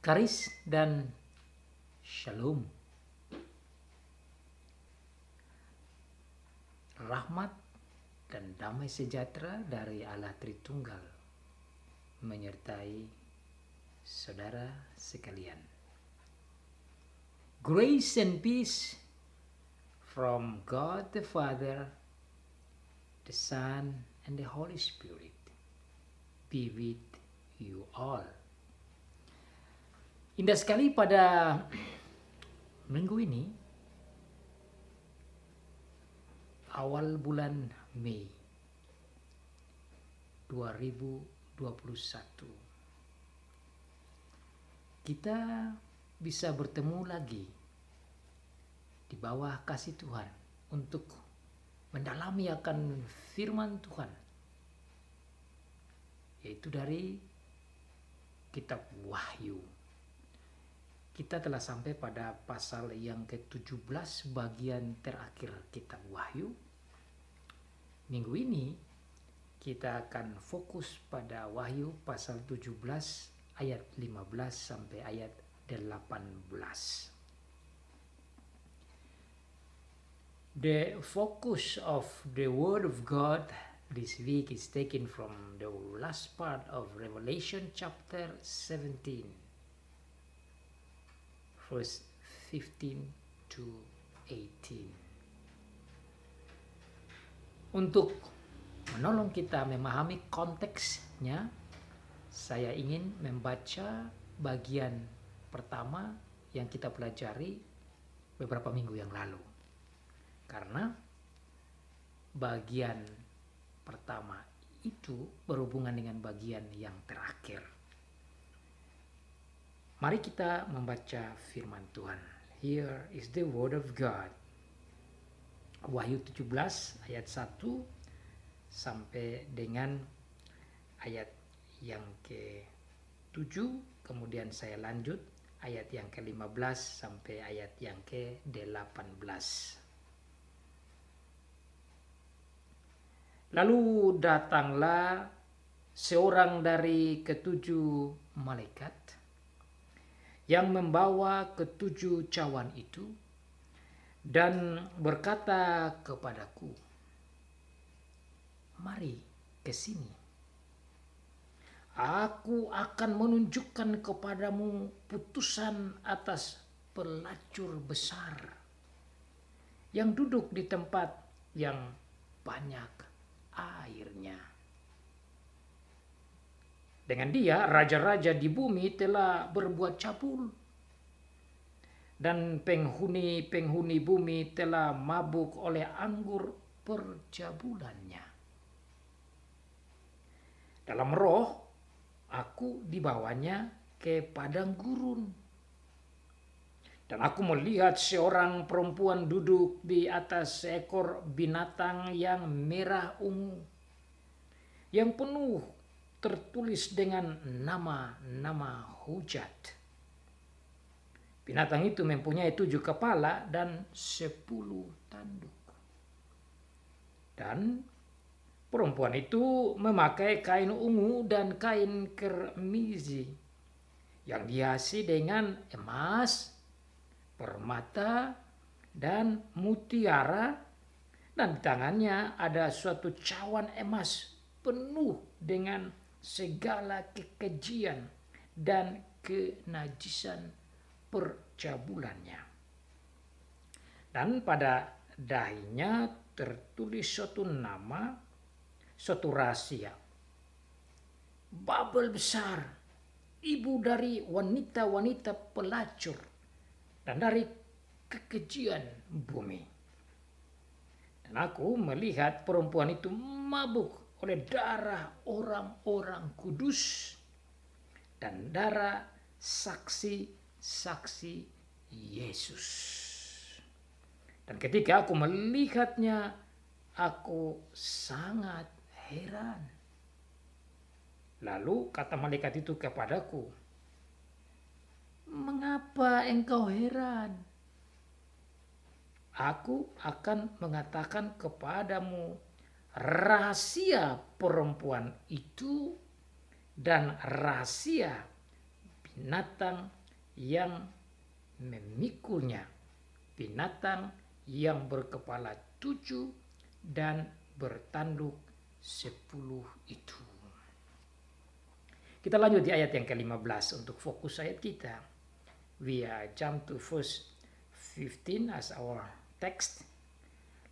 Karis dan Shalom, rahmat dan damai sejahtera dari Allah Tritunggal menyertai saudara sekalian. Grace and peace from God the Father, the Son, and the Holy Spirit be with you all. Indah sekali pada minggu ini, awal bulan Mei 2021, kita bisa bertemu lagi di bawah kasih Tuhan untuk mendalami akan firman Tuhan, yaitu dari kitab Wahyu. Kita telah sampai pada pasal yang ke-17 bagian terakhir kitab Wahyu. Minggu ini kita akan fokus pada Wahyu pasal 17 ayat 15 sampai ayat 18. The focus of the Word of God this week is taken from the last part of Revelation chapter 17. Verse 15 to 18. Untuk menolong kita memahami konteksnya, saya ingin membaca bagian pertama yang kita pelajari beberapa minggu yang lalu. Karena bagian pertama itu berhubungan dengan bagian yang terakhir. Mari kita membaca firman Tuhan. Here is the word of God. Wahyu 17 ayat 1 sampai dengan ayat yang ke-7. Kemudian saya lanjut ayat yang ke-15 sampai ayat yang ke-18. Lalu datanglah seorang dari ketujuh malaikat yang membawa ketujuh cawan itu dan berkata kepadaku, "Mari ke sini. Aku akan menunjukkan kepadamu putusan atas pelacur besar yang duduk di tempat yang banyak airnya. Dengan dia, raja-raja di bumi telah berbuat cabul, dan penghuni-penghuni bumi telah mabuk oleh anggur percabulannya. Dalam roh, aku dibawanya ke padang gurun, dan aku melihat seorang perempuan duduk di atas seekor binatang yang merah ungu, yang penuh tertulis dengan nama-nama hujat. Binatang itu mempunyai 7 kepala dan 10 tanduk. Dan perempuan itu memakai kain ungu dan kain kermizi yang dihiasi dengan emas, permata, dan mutiara, dan di tangannya ada suatu cawan emas penuh dengan segala kekejian dan kenajisan percabulannya. Dan pada dahinya tertulis suatu nama, suatu rahasia. Babel besar, ibu dari wanita-wanita pelacur dan dari kekejian bumi. Dan aku melihat perempuan itu mabuk oleh darah orang-orang kudus dan darah saksi-saksi Yesus. Dan ketika aku melihatnya, aku sangat heran. Lalu kata malaikat itu kepadaku, "Mengapa engkau heran? Aku akan mengatakan kepadamu rahasia perempuan itu dan rahasia binatang yang memikulnya, binatang yang berkepala 7 dan bertanduk 10 itu. Kita lanjut di ayat yang ke-15 untuk fokus ayat kita. We jump to verse 15 as our text.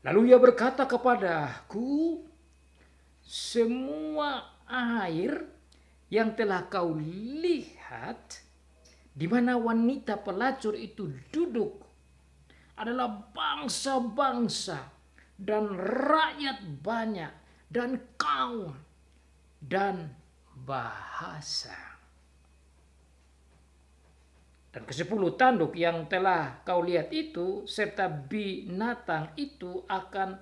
Lalu ia berkata kepadaku, semua air yang telah kau lihat di mana wanita pelacur itu duduk adalah bangsa-bangsa dan rakyat banyak dan kaum dan bahasa. Dan ke-10 tanduk yang telah kau lihat itu serta binatang itu akan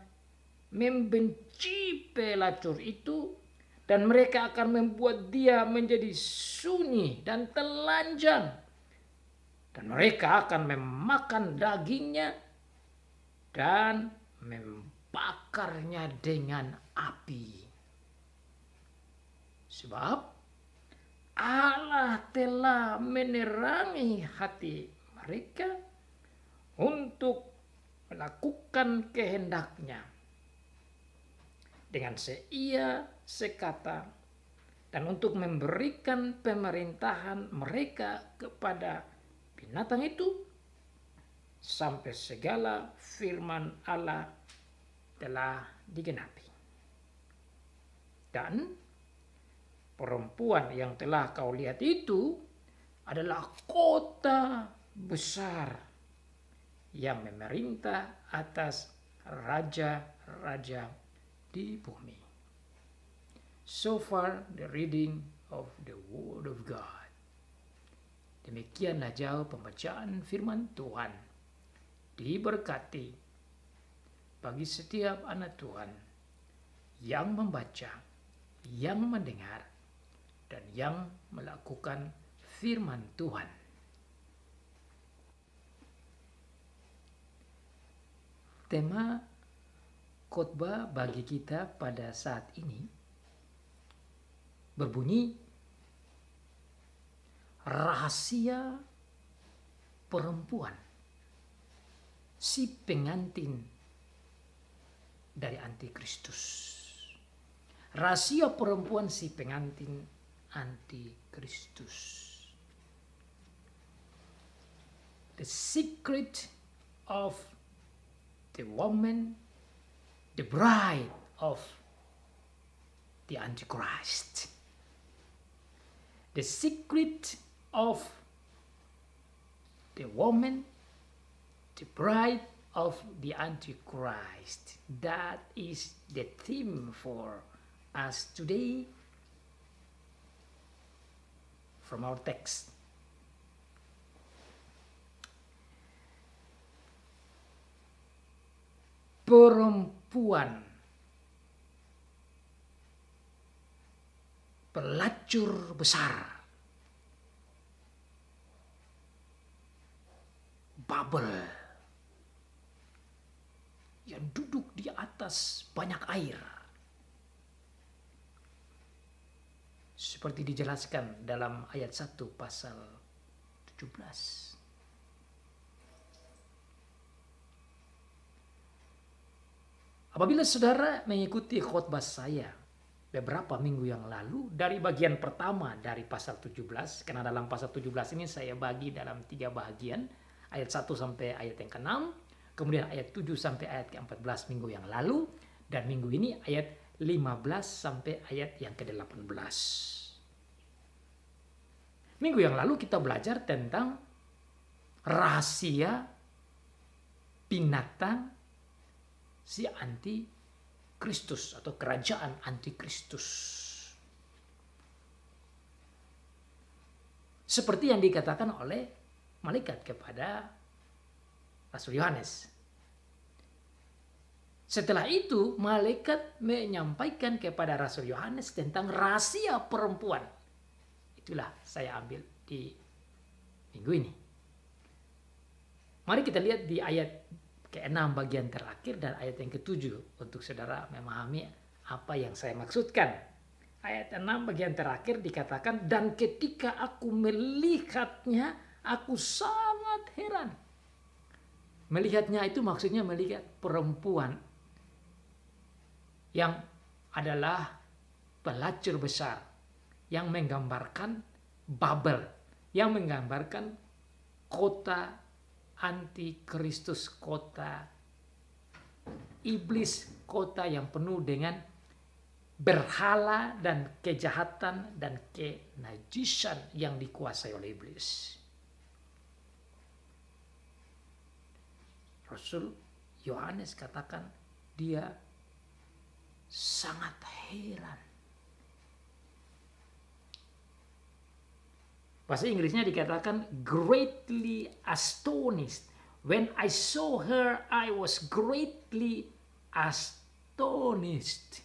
membenci pelacur itu, dan mereka akan membuat dia menjadi sunyi dan telanjang, dan mereka akan memakan dagingnya dan membakarnya dengan api. Sebab Allah telah menerangi hati mereka untuk melakukan kehendaknya dengan seia sekata, dan untuk memberikan pemerintahan mereka kepada binatang itu sampai segala firman Allah telah digenapi. Dan perempuan yang telah kau lihat itu adalah kota besar yang memerintah atas raja-raja di bumi. So far the reading of the Word of God. Demikianlah jauh pembacaan firman Tuhan. Diberkati bagi setiap anak Tuhan yang membaca, yang mendengar, dan yang melakukan firman Tuhan. Tema khotbah bagi kita pada saat ini berbunyi rahasia perempuan, si pengantin dari antikristus. Rahasia perempuan si pengantin antikristus. The secret of the woman, the bride of the Antichrist. The secret of the woman, the bride of the Antichrist. That is the theme for us today from our text. Perempuan pelacur besar, Babel, yang duduk di atas banyak air, seperti dijelaskan dalam ayat 1 pasal 17. Apabila saudara mengikuti khotbah saya beberapa minggu yang lalu dari bagian pertama dari pasal 17, karena dalam pasal 17 ini saya bagi dalam 3 bagian, ayat 1 sampai ayat yang ke-6, kemudian ayat 7 sampai ayat ke-14 minggu yang lalu, dan minggu ini ayat 15 sampai ayat yang ke-18. Minggu yang lalu kita belajar tentang rahasia binatang si antikristus atau kerajaan antikristus. Seperti yang dikatakan oleh malaikat kepada Rasul Yohanes. Setelah itu malaikat menyampaikan kepada Rasul Yohanes tentang rahasia perempuan. Itulah saya ambil di minggu ini. Mari kita lihat di ayat ke-6 bagian terakhir dan ayat yang ke-7 untuk saudara memahami apa yang saya maksudkan. ayat 6 bagian terakhir dikatakan, dan ketika aku melihatnya, aku sangat heran. Melihatnya itu maksudnya melihat perempuan yang adalah pelacur besar, yang menggambarkan Babel, yang menggambarkan kota antikristus, kota iblis, kota yang penuh dengan berhala dan kejahatan dan kenajisan yang dikuasai oleh iblis. Rasul Yohanes katakan dia sangat heran. Bahasa Inggrisnya dikatakan greatly astonished. When I saw her, I was greatly astonished.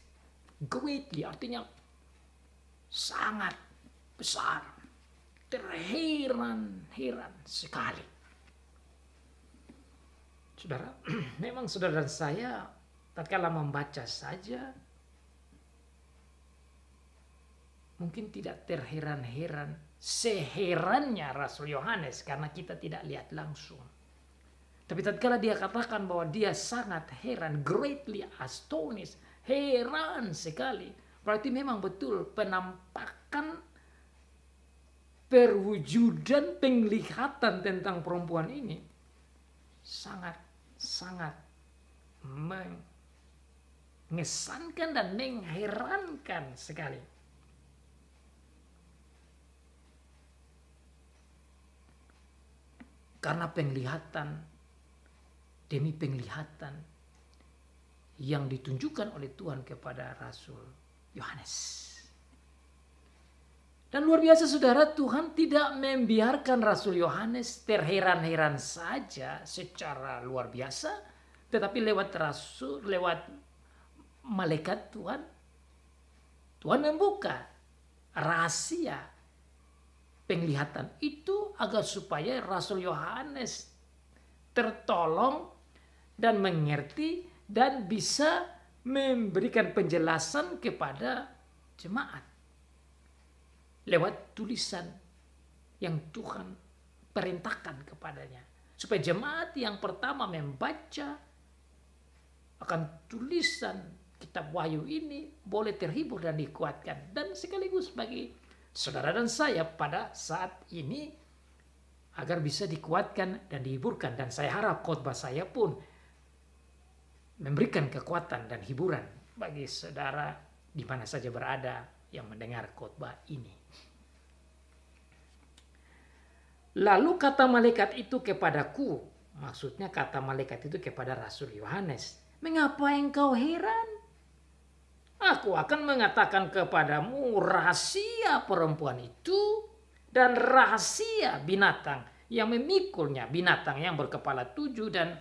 Greatly artinya sangat besar. Terheran-heran sekali. Saudara, memang saudara dan saya tatkala membaca saja mungkin tidak terheran-heran seherannya Rasul Yohanes karena kita tidak lihat langsung. Tapi tatkala dia katakan bahwa dia sangat heran, greatly astonished, heran sekali, berarti memang betul penampakan, perwujudan, penglihatan tentang perempuan ini sangat mengesankan dan mengherankan sekali. Karena penglihatan demi penglihatan yang ditunjukkan oleh Tuhan kepada Rasul Yohanes. Dan luar biasa saudara, Tuhan tidak membiarkan Rasul Yohanes terheran-heran saja secara luar biasa, tetapi lewat malaikat Tuhan membuka rahasia penglihatan itu agar supaya Rasul Yohanes tertolong dan mengerti dan bisa memberikan penjelasan kepada jemaat lewat tulisan yang Tuhan perintahkan kepadanya, supaya jemaat yang pertama membaca akan tulisan kitab Wahyu ini boleh terhibur dan dikuatkan, dan sekaligus bagi saudara dan saya pada saat ini agar bisa dikuatkan dan dihiburkan. Dan saya harap khotbah saya pun memberikan kekuatan dan hiburan bagi saudara di mana saja berada yang mendengar khotbah ini. Lalu kata malaikat itu kepadaku, maksudnya kata malaikat itu kepada Rasul Yohanes, mengapa engkau heran? Aku akan mengatakan kepadamu rahasia perempuan itu dan rahasia binatang yang memikulnya, binatang yang berkepala 7 dan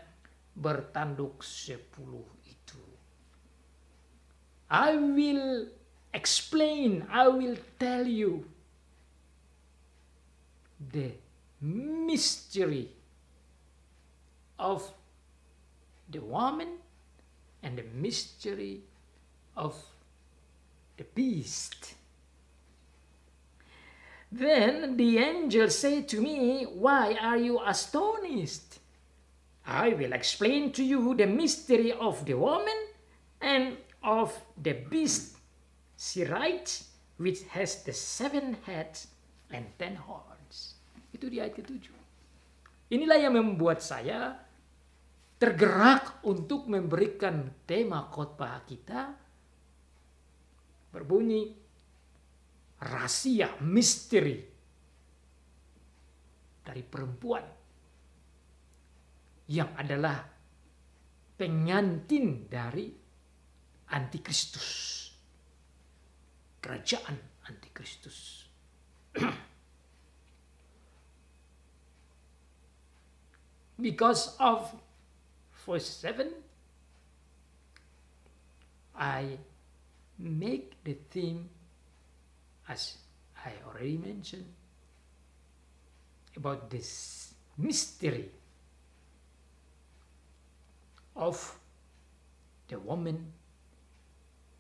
bertanduk 10 itu. I will explain, I will tell you the mystery of the woman and the mystery of the beast. Then the angel said to me, why are you astonished? I will explain to you the mystery of the woman and of the beast, she writes, which has the 7 heads and 10 horns. Itu di ayat ke-7. Inilah yang membuat saya tergerak untuk memberikan tema khotbah kita berbunyi rahasia, misteri dari perempuan yang adalah pengantin dari antikristus, kerajaan antikristus. Because of verse 7, I make the theme, as I already mentioned, about this mystery of the woman,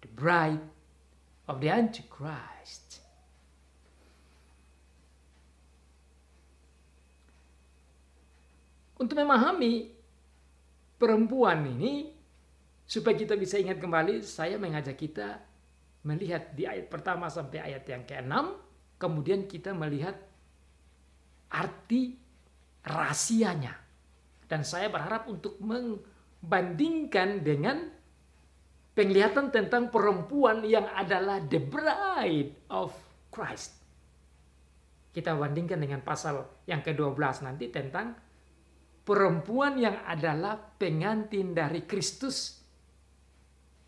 the bride, of the Antichrist. Untuk memahami perempuan ini, supaya kita bisa ingat kembali, saya mengajak kita melihat di ayat pertama sampai ayat yang ke-6, kemudian kita melihat arti rahasianya. Dan saya berharap untuk membandingkan dengan penglihatan tentang perempuan yang adalah the bride of Christ. Kita bandingkan dengan pasal yang ke-12 nanti tentang perempuan yang adalah pengantin dari Kristus.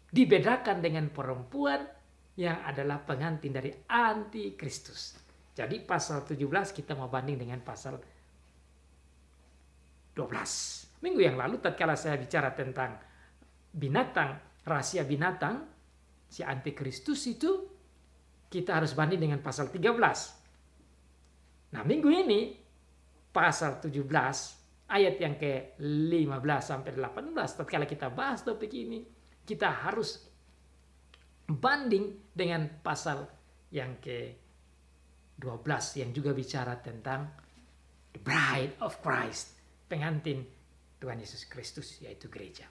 Dibedakan dengan perempuan yang adalah pengantin dari anti-Kristus. Jadi pasal 17 kita mau banding dengan pasal 12. Minggu yang lalu tatkala saya bicara tentang binatang, rahasia binatang, si anti-Kristus itu, kita harus banding dengan pasal 13. Nah minggu ini pasal 17 ayat yang ke-15 sampai 18, tatkala kita bahas topik ini, kita harus banding dengan pasal yang ke-12 yang juga bicara tentang the bride of Christ, pengantin Tuhan Yesus Kristus, yaitu gereja.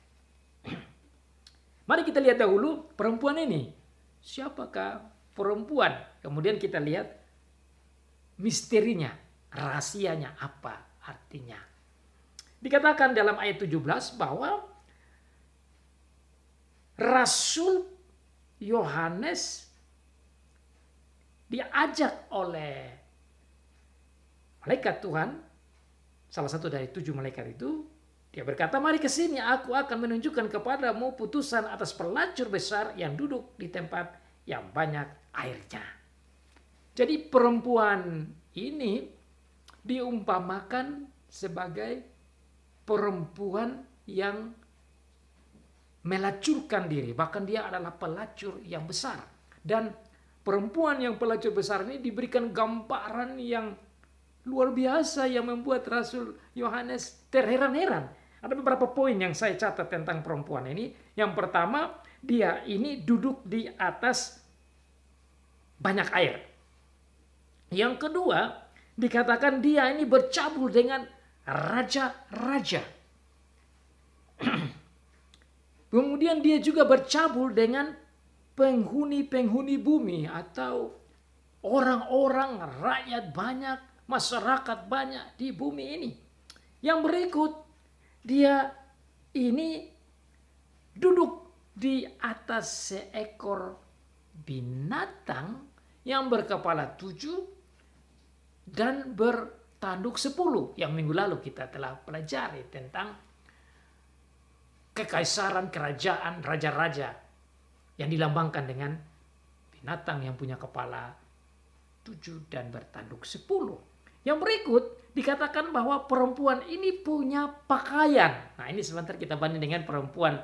Mari kita lihat dahulu perempuan ini. Siapakah perempuan? Kemudian kita lihat misterinya, rahasianya, apa artinya. Dikatakan dalam ayat 17 bahwa Rasul Yohanes diajak oleh malaikat Tuhan, salah satu dari 7 malaikat itu, dia berkata, mari ke sini, aku akan menunjukkan kepadamu putusan atas pelacur besar yang duduk di tempat yang banyak airnya. Jadi perempuan ini diumpamakan sebagai perempuan yang melacurkan diri, bahkan dia adalah pelacur yang besar. Dan perempuan yang pelacur besar ini diberikan gambaran yang luar biasa yang membuat Rasul Yohanes terheran-heran. Ada beberapa poin yang saya catat tentang perempuan ini. Yang pertama, dia ini duduk di atas banyak air. Yang kedua, dikatakan dia ini bercabul dengan raja-raja. Kemudian dia juga bercabul dengan penghuni-penghuni bumi atau orang-orang, rakyat banyak, masyarakat banyak di bumi ini. Yang berikut, dia ini duduk di atas seekor binatang yang berkepala 7 dan bertanduk 10. Yang minggu lalu kita telah pelajari tentang kekaisaran, kerajaan, raja-raja yang dilambangkan dengan binatang yang punya kepala 7 dan bertanduk 10. Yang berikut dikatakan bahwa perempuan ini punya pakaian. Nah ini sebentar kita banding dengan perempuan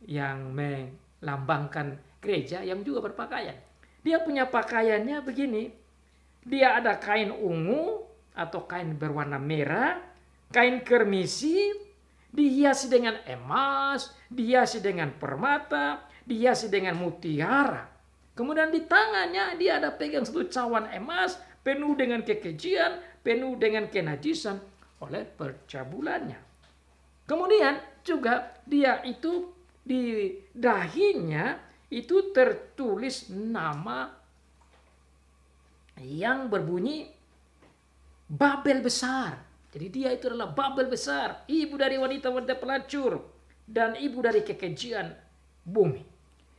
yang melambangkan gereja yang juga berpakaian. Dia punya pakaiannya begini. Dia ada kain ungu atau kain berwarna merah, kain kermisi, dihiasi dengan emas, dihiasi dengan permata, dihiasi dengan mutiara. Kemudian di tangannya dia ada pegang satu cawan emas penuh dengan kekejian, penuh dengan kenajisan oleh percabulannya. Kemudian juga dia itu di dahinya itu tertulis nama yang berbunyi Babel besar. Jadi dia itu adalah Babel besar, ibu dari wanita-wanita pelacur dan ibu dari kekejian bumi.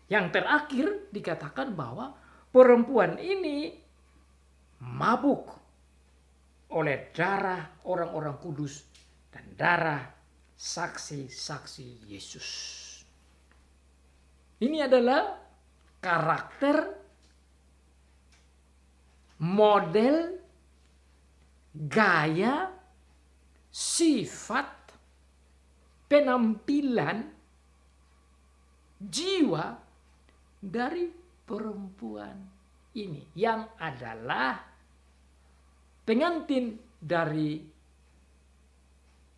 Yang terakhir dikatakan bahwa perempuan ini mabuk oleh darah orang-orang kudus dan darah saksi-saksi Yesus. Ini adalah karakter, model, gaya, sifat, penampilan, jiwa dari perempuan ini yang adalah pengantin dari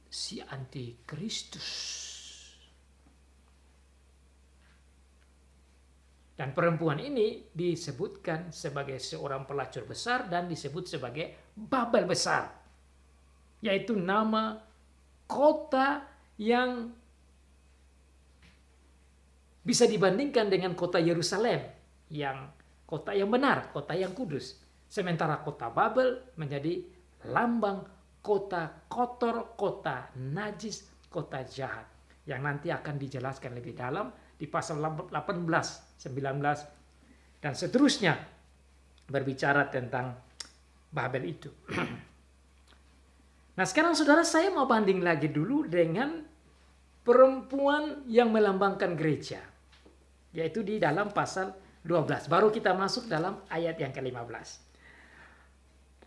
si antikristus. Dan perempuan ini disebutkan sebagai seorang pelacur besar dan disebut sebagai Babel besar. Yaitu nama kota yang bisa dibandingkan dengan kota Yerusalem, yang kota yang benar, kota yang kudus. Sementara kota Babel menjadi lambang kota kotor, kota najis, kota jahat. Yang nanti akan dijelaskan lebih dalam di pasal 18, 19, dan seterusnya berbicara tentang Babel itu. Nah sekarang saudara, saya mau banding lagi dulu dengan perempuan yang melambangkan gereja. Yaitu di dalam pasal 12. Baru kita masuk dalam ayat yang ke-15.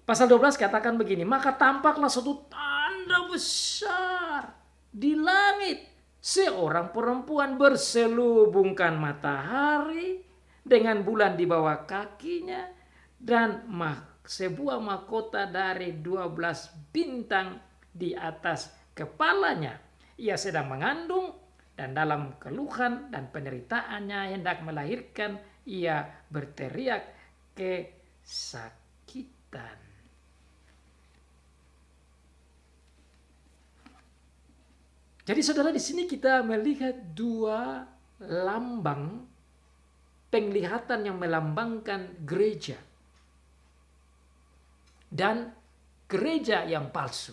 Pasal 12 katakan begini, maka tampaklah suatu tanda besar di langit. Seorang perempuan berselubungkan matahari dengan bulan di bawah kakinya dan sebuah mahkota dari 12 bintang di atas kepalanya. Ia sedang mengandung dan dalam keluhan dan penderitaannya hendak melahirkan, ia berteriak kesakitan. Jadi saudara, di sini kita melihat dua lambang penglihatan yang melambangkan gereja dan gereja yang palsu.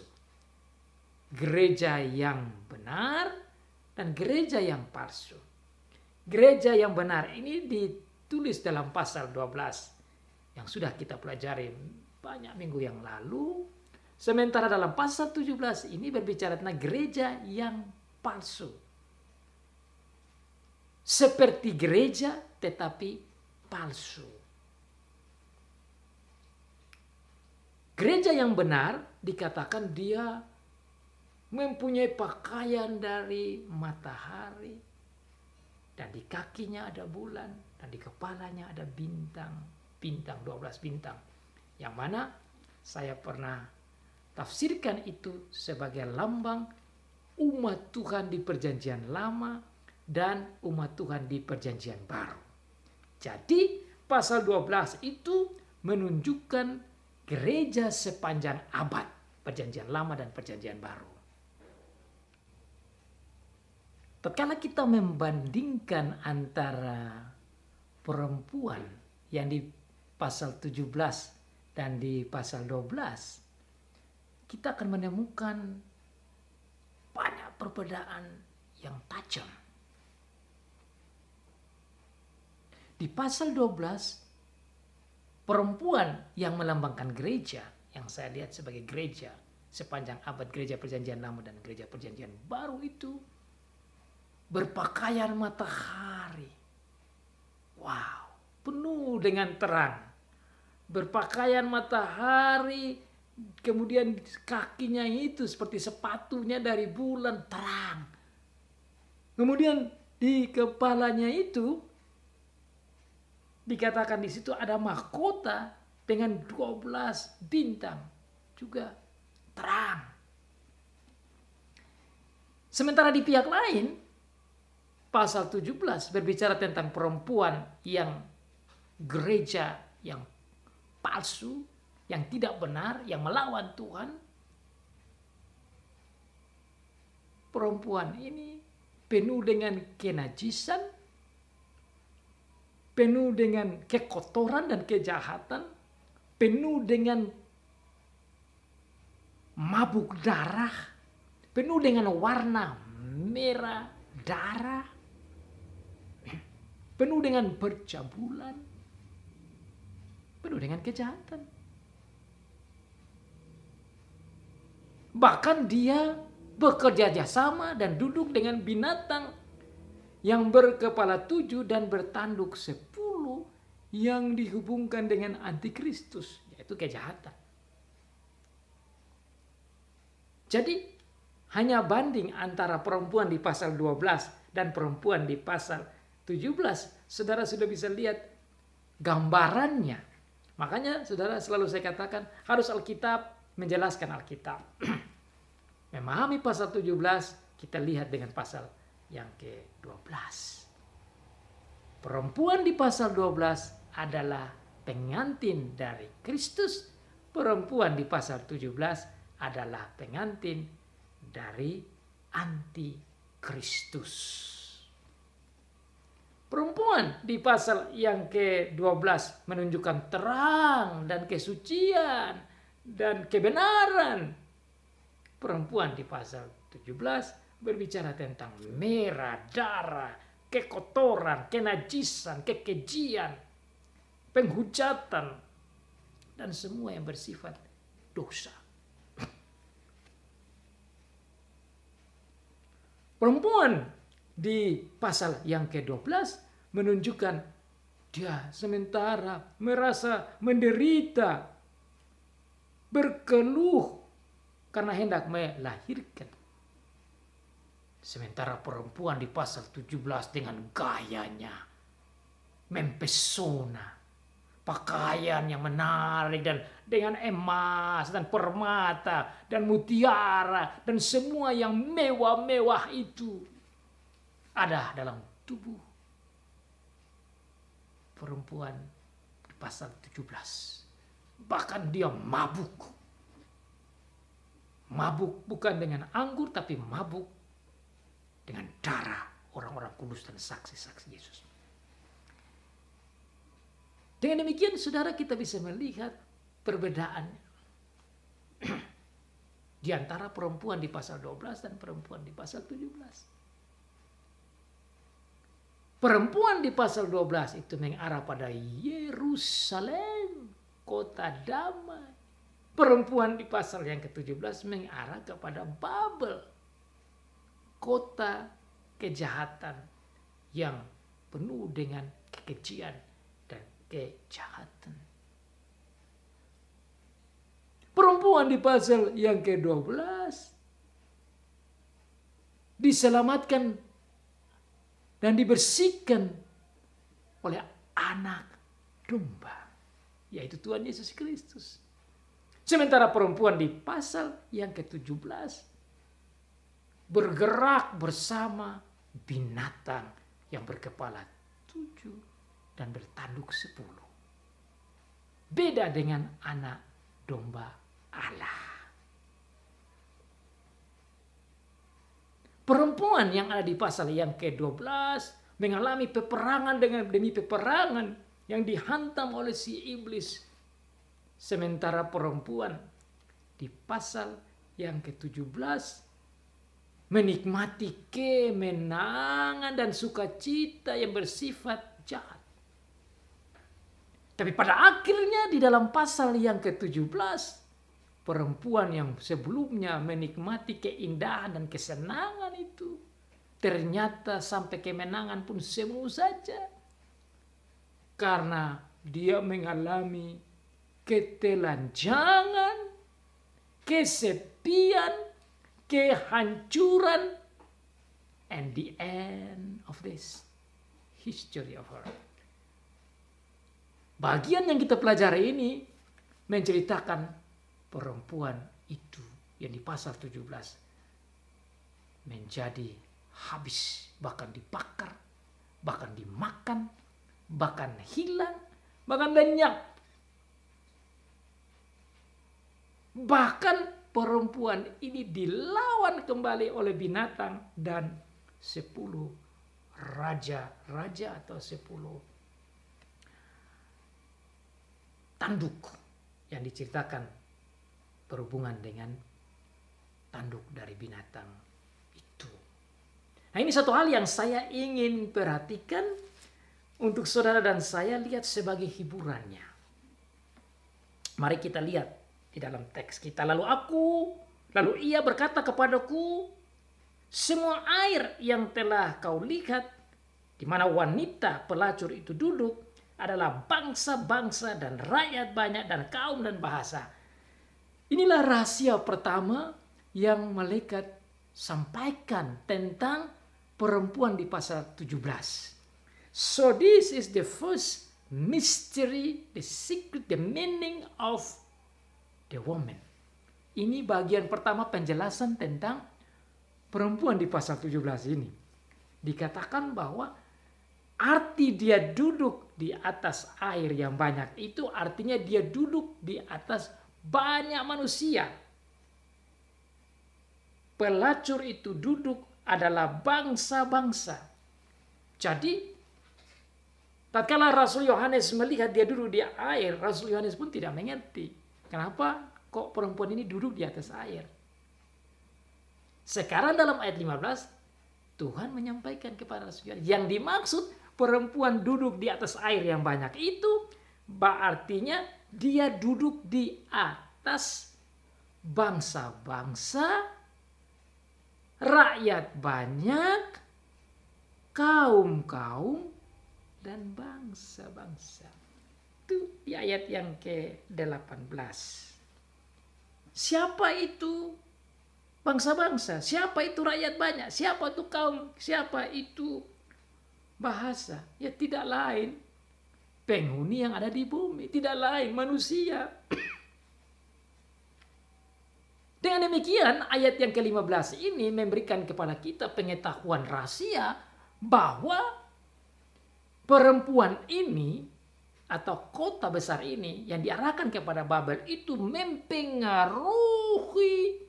Gereja yang benar dan gereja yang palsu. Gereja yang benar ini ditulis dalam pasal 12 yang sudah kita pelajari banyak minggu yang lalu. Sementara dalam pasal 17 ini berbicara tentang gereja yang palsu. Seperti gereja tetapi palsu. Gereja yang benar dikatakan dia mempunyai pakaian dari matahari. Dan di kakinya ada bulan. Dan di kepalanya ada bintang. Bintang, 12 bintang. Yang mana saya pernah tafsirkan itu sebagai lambang umat Tuhan di perjanjian lama dan umat Tuhan di perjanjian baru. Jadi pasal 12 itu menunjukkan gereja sepanjang abad perjanjian lama dan perjanjian baru. Tatkala kita membandingkan antara perempuan yang di pasal 17 dan di pasal 12, kita akan menemukan banyak perbedaan yang tajam. Di pasal 12, perempuan yang melambangkan gereja, yang saya lihat sebagai gereja sepanjang abad gereja perjanjian lama dan gereja perjanjian baru itu, berpakaian matahari. Wow, penuh dengan terang. Berpakaian matahari, kemudian kakinya itu seperti sepatunya dari bulan, terang. Kemudian di kepalanya itu dikatakan di situ ada mahkota dengan 12 bintang, juga terang. Sementara di pihak lain, pasal 17 berbicara tentang perempuan yang gereja yang palsu, yang tidak benar, yang melawan Tuhan. Perempuan ini penuh dengan kenajisan, penuh dengan kekotoran dan kejahatan, penuh dengan mabuk darah, penuh dengan warna merah darah, penuh dengan percabulan, penuh dengan kejahatan. Bahkan dia bekerja sama dan duduk dengan binatang yang berkepala 7 dan bertanduk 10 yang dihubungkan dengan antikristus, yaitu kejahatan. Jadi hanya banding antara perempuan di pasal 12 dan perempuan di pasal 17, saudara sudah bisa lihat gambarannya. Makanya saudara, selalu saya katakan harus Alkitab menjelaskan Alkitab. Memahami pasal 17, kita lihat dengan pasal yang ke-12. Perempuan di pasal 12 adalah pengantin dari Kristus. Perempuan di pasal 17 adalah pengantin dari antikristus. Perempuan di pasal yang ke-12 menunjukkan terang dan kesucian dan kebenaran. Perempuan di pasal 17 berbicara tentang merah, darah, kekotoran, kenajisan, kekejian, penghujatan, dan semua yang bersifat dosa. Perempuan di pasal yang ke-12 menunjukkan dia sementara merasa menderita, berkeluh karena hendak melahirkan. Sementara perempuan di pasal 17 dengan gayanya mempesona, pakaian yang menarik dan dengan emas dan permata dan mutiara dan semua yang mewah-mewah itu ada dalam tubuh perempuan di pasal 17. Bahkan dia mabuk. Mabuk bukan dengan anggur tapi mabuk dengan darah orang-orang kudus dan saksi-saksi Yesus. Dengan demikian saudara kita bisa melihat perbedaan di antara perempuan di pasal 12 dan perempuan di pasal 17. Perempuan di pasal 12 itu mengarah pada Yerusalem, kota damai. Perempuan di pasal yang ke-17 mengarah kepada Babel, kota kejahatan yang penuh dengan kekejian dan kejahatan. Perempuan di pasal yang ke-12 diselamatkan dan dibersihkan oleh anak domba, yaitu Tuhan Yesus Kristus. Sementara perempuan di pasal yang ke-17 bergerak bersama binatang yang berkepala 7 dan bertanduk 10. Beda dengan anak domba Allah. Perempuan yang ada di pasal yang ke-12 mengalami peperangan demi peperangan yang dihantam oleh si iblis. Sementara perempuan di pasal yang ke-17 menikmati kemenangan dan sukacita yang bersifat jahat. Tapi pada akhirnya di dalam pasal yang ke-17, perempuan yang sebelumnya menikmati keindahan dan kesenangan itu, ternyata sampai kemenangan pun semu saja. Karena dia mengalami ketelanjangan, kesepian, kehancuran, and the end of this history of her. Bagian yang kita pelajari ini menceritakan perempuan itu yang di pasal 17 menjadi habis, bahkan dibakar, bahkan dimakan, bahkan hilang, bahkan lenyap. Bahkan perempuan ini dilawan kembali oleh binatang dan 10 raja-raja atau 10 tanduk yang diceritakan berhubungan dengan tanduk dari binatang itu. Nah, ini satu hal yang saya ingin perhatikan untuk saudara dan saya lihat sebagai hiburannya. Mari kita lihat di dalam teks kita. Lalu ia berkata kepadaku, semua air yang telah kau lihat di mana wanita pelacur itu duduk adalah bangsa-bangsa dan rakyat banyak dan kaum dan bahasa. Inilah rahasia pertama yang malaikat sampaikan tentang perempuan di pasal 17. So this is the first mystery, the secret, the meaning of the woman. Ini bagian pertama penjelasan tentang perempuan di pasal 17 ini. Dikatakan bahwa arti dia duduk di atas air yang banyak itu artinya dia duduk di atas banyak manusia. Pelacur itu duduk adalah bangsa-bangsa. Jadi, tatkala Rasul Yohanes melihat dia duduk di air, Rasul Yohanes pun tidak mengerti. Kenapa kok perempuan ini duduk di atas air? Sekarang dalam ayat 15, Tuhan menyampaikan kepada Rasul Yohanes, yang dimaksud perempuan duduk di atas air yang banyak itu, artinya dia duduk di atas bangsa-bangsa, rakyat banyak, kaum-kaum, dan bangsa-bangsa. Itu di ayat yang ke-18. Siapa itu bangsa-bangsa? Siapa itu rakyat banyak? Siapa itu kaum? Siapa itu bahasa? Ya tidak lain penghuni yang ada di bumi. Tidak lain manusia. Dengan demikian ayat yang ke-15 ini memberikan kepada kita pengetahuan rahasia bahwa perempuan ini atau kota besar ini yang diarahkan kepada Babel itu mempengaruhi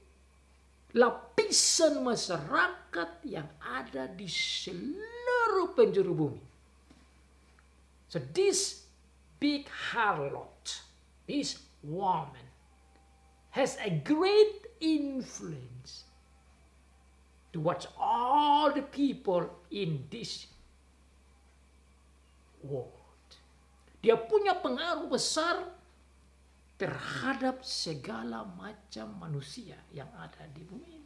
lapisan masyarakat yang ada di seluruh penjuru bumi. So this big harlot, this woman, has a great influence towards all the people in this world. Dia punya pengaruh besar terhadap segala macam manusia yang ada di bumi ini.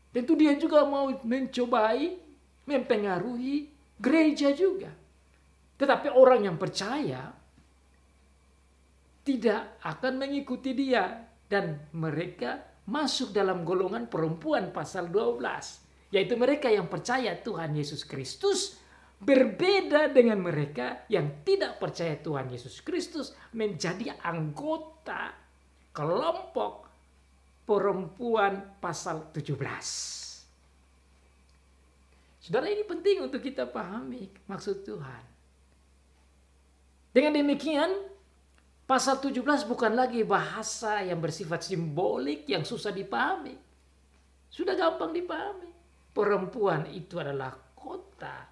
Tentu dia juga mau mencobai mempengaruhi gereja juga. Tetapi orang yang percaya tidak akan mengikuti dia. Dan mereka masuk dalam golongan perempuan pasal 12. Yaitu mereka yang percaya Tuhan Yesus Kristus. Berbeda dengan mereka yang tidak percaya Tuhan Yesus Kristus. Menjadi anggota kelompok perempuan pasal 17. Saudara, ini penting untuk kita pahami maksud Tuhan. Dengan demikian, pasal 17 bukan lagi bahasa yang bersifat simbolik yang susah dipahami. Sudah gampang dipahami. Perempuan itu adalah kota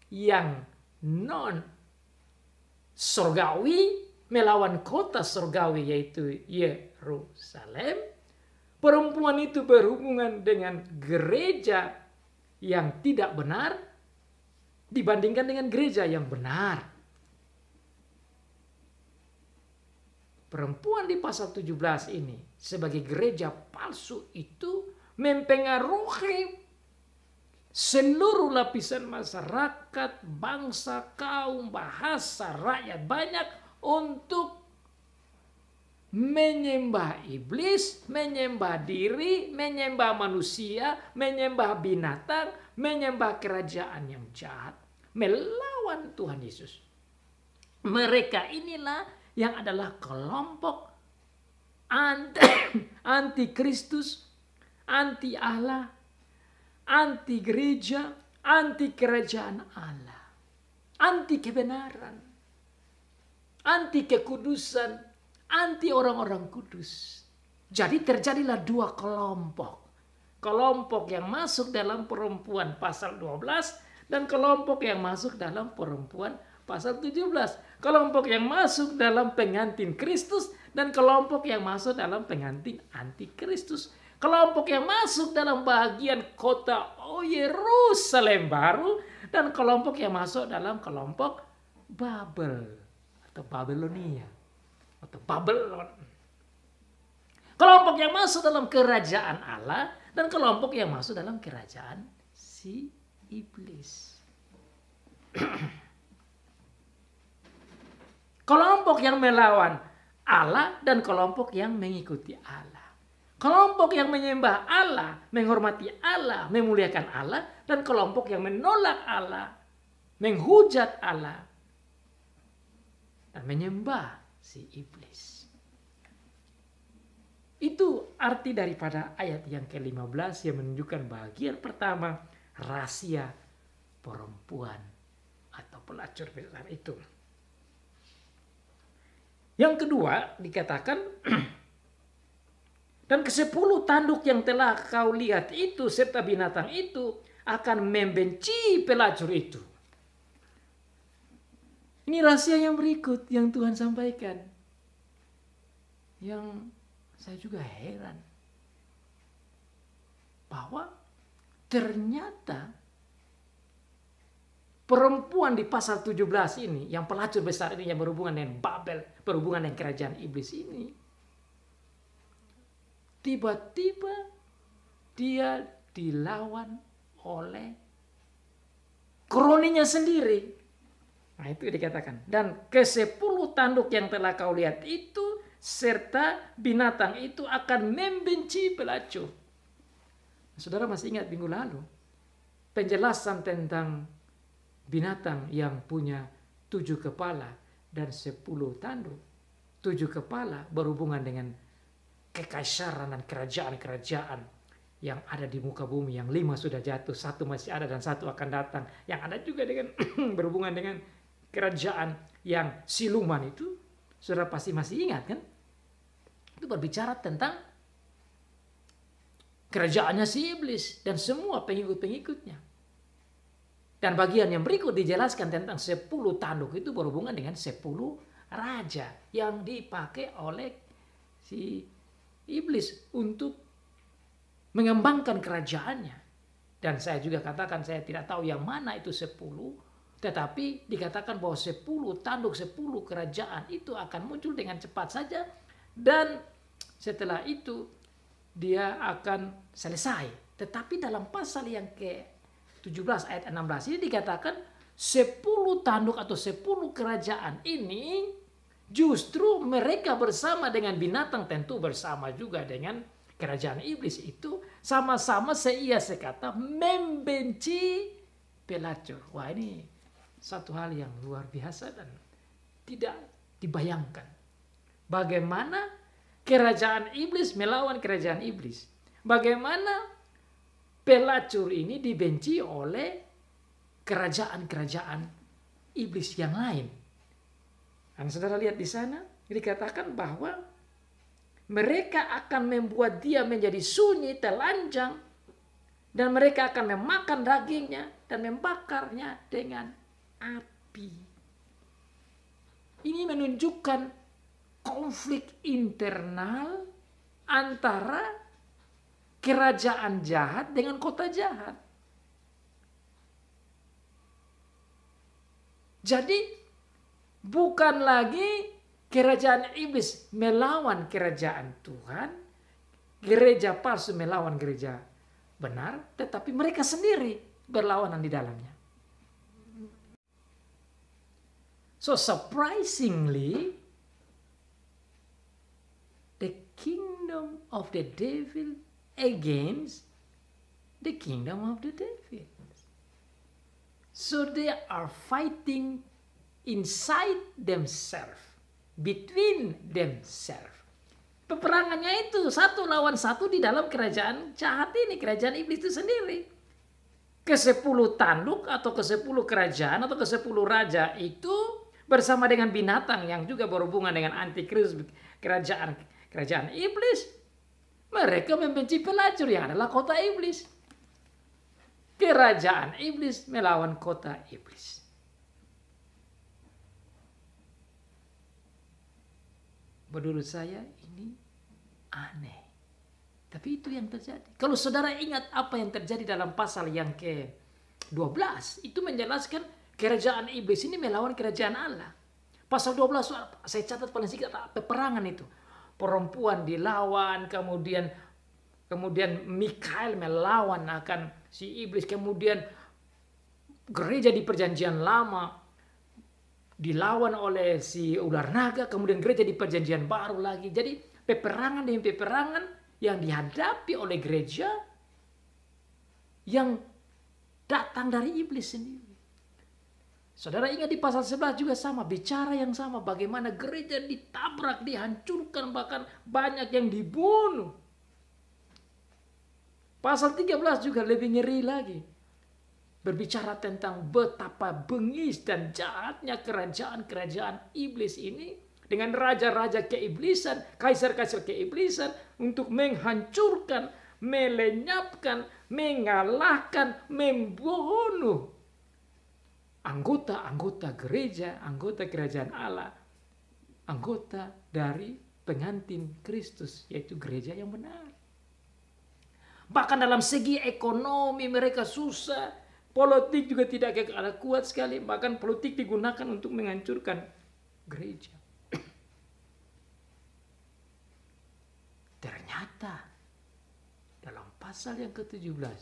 yang non-surgawi melawan kota surgawi yaitu Yerusalem. Perempuan itu berhubungan dengan gereja yang tidak benar dibandingkan dengan gereja yang benar. Perempuan di pasal 17 ini sebagai gereja palsu itu mempengaruhi seluruh lapisan masyarakat, bangsa, kaum, bahasa, rakyat banyak untuk menyembah iblis, menyembah diri, menyembah manusia, menyembah binatang, menyembah kerajaan yang jahat, melawan Tuhan Yesus. Mereka inilah yang adalah kelompok anti Kristus, anti Allah, anti gereja, anti kerajaan Allah, anti kebenaran, anti kekudusan, anti orang-orang kudus. Jadi terjadilah dua kelompok. Kelompok yang masuk dalam perempuan pasal 12 dan kelompok yang masuk dalam perempuan pasal 17. Kelompok yang masuk dalam pengantin Kristus dan kelompok yang masuk dalam pengantin antikristus. Kelompok yang masuk dalam bagian kota Yerusalem baru dan kelompok yang masuk dalam kelompok Babel atau Babelonia atau Babylon. Kelompok yang masuk dalam kerajaan Allah dan kelompok yang masuk dalam kerajaan si iblis. Kelompok yang melawan Allah dan kelompok yang mengikuti Allah. Kelompok yang menyembah Allah, menghormati Allah, memuliakan Allah. Dan kelompok yang menolak Allah, menghujat Allah, dan menyembah si iblis. Itu arti daripada ayat yang ke-15 yang menunjukkan bagian pertama rahasia perempuan atau pelacur besar itu. Yang kedua dikatakan dan ke-10 tanduk yang telah kau lihat itu serta binatang itu akan membenci pelacur itu. Ini rahasia yang berikut yang Tuhan sampaikan. Yang saya juga heran. Bahwa ternyata perempuan di pasal 17 ini, yang pelacur besar ini yang berhubungan dengan Babel, berhubungan dengan kerajaan iblis ini. Tiba-tiba dia dilawan oleh kroninya sendiri. Nah itu dikatakan. Dan ke-10 tanduk yang telah kau lihat itu serta binatang itu akan membenci pelacur. Saudara masih ingat minggu lalu penjelasan tentang binatang yang punya 7 kepala dan 10 tanduk. 7 kepala berhubungan dengan kekaisaran dan kerajaan-kerajaan yang ada di muka bumi, yang 5 sudah jatuh, 1 masih ada dan 1 akan datang. Yang ada juga dengan berhubungan dengan kerajaan yang siluman itu, saudara pasti masih ingat kan? Itu berbicara tentang kerajaannya si iblis dan semua pengikut-pengikutnya. Dan bagian yang berikut dijelaskan tentang 10 tanduk itu berhubungan dengan 10 raja yang dipakai oleh si iblis untuk mengembangkan kerajaannya. Dan saya juga katakan saya tidak tahu yang mana itu 10. Tetapi dikatakan bahwa 10 tanduk 10 kerajaan itu akan muncul dengan cepat saja. Dan setelah itu dia akan selesai. Tetapi dalam pasal yang ke-17 ayat 16 ini dikatakan 10 tanduk atau 10 kerajaan ini justru mereka bersama dengan binatang, tentu bersama juga dengan kerajaan iblis itu, sama-sama sekata membenci pelacur. Wah ini satu hal yang luar biasa dan tidak dibayangkan. Bagaimana kerajaan iblis melawan kerajaan iblis. Bagaimana pelacur ini dibenci oleh kerajaan-kerajaan iblis yang lain. Dan saudara lihat di sana dikatakan bahwa mereka akan membuat dia menjadi sunyi, telanjang, dan mereka akan memakan dagingnya dan membakarnya dengan api. Ini menunjukkan konflik internal antara kerajaan jahat dengan kota jahat. Jadi bukan lagi kerajaan iblis melawan kerajaan Tuhan, gereja palsu melawan gereja benar, tetapi mereka sendiri berlawanan di dalamnya. So surprisingly, the kingdom of the devil against the kingdom of the devil. So they are fighting inside themselves, between themselves. Peperangannya itu 1 lawan 1 di dalam kerajaan jahat ini, kerajaan iblis itu sendiri. Ke-10 tanduk atau ke-10 kerajaan atau ke-10 raja itu bersama dengan binatang yang juga berhubungan dengan antikristus, kerajaan iblis. Mereka membenci pelacur yang adalah kota iblis. Kerajaan iblis melawan kota iblis. Menurut saya ini aneh. Tapi itu yang terjadi. Kalau saudara ingat apa yang terjadi dalam pasal yang ke-12. Itu menjelaskan kerajaan iblis ini melawan kerajaan Allah. Pasal 12 saya catat paling sedikit peperangan itu. Perempuan dilawan, kemudian Mikael melawan akan si iblis. Kemudian gereja di perjanjian lama dilawan oleh si ular naga, kemudian gereja di perjanjian baru lagi. Jadi peperangan demi peperangan yang dihadapi oleh gereja yang datang dari iblis sendiri. Saudara ingat di pasal 11 juga sama, bicara yang sama, bagaimana gereja ditabrak, dihancurkan, bahkan banyak yang dibunuh. Pasal 13 juga lebih ngeri lagi. Berbicara tentang betapa bengis dan jahatnya kerajaan-kerajaan iblis ini. Dengan raja-raja keiblisan, kaisar-kaisar keiblisan. Untuk menghancurkan, melenyapkan, mengalahkan, membunuh anggota-anggota gereja, anggota kerajaan Allah. Anggota dari pengantin Kristus, yaitu gereja yang benar. Bahkan dalam segi ekonomi mereka susah. Politik juga tidak kuat sekali. Bahkan politik digunakan untuk menghancurkan gereja. Ternyata dalam pasal yang ke-17,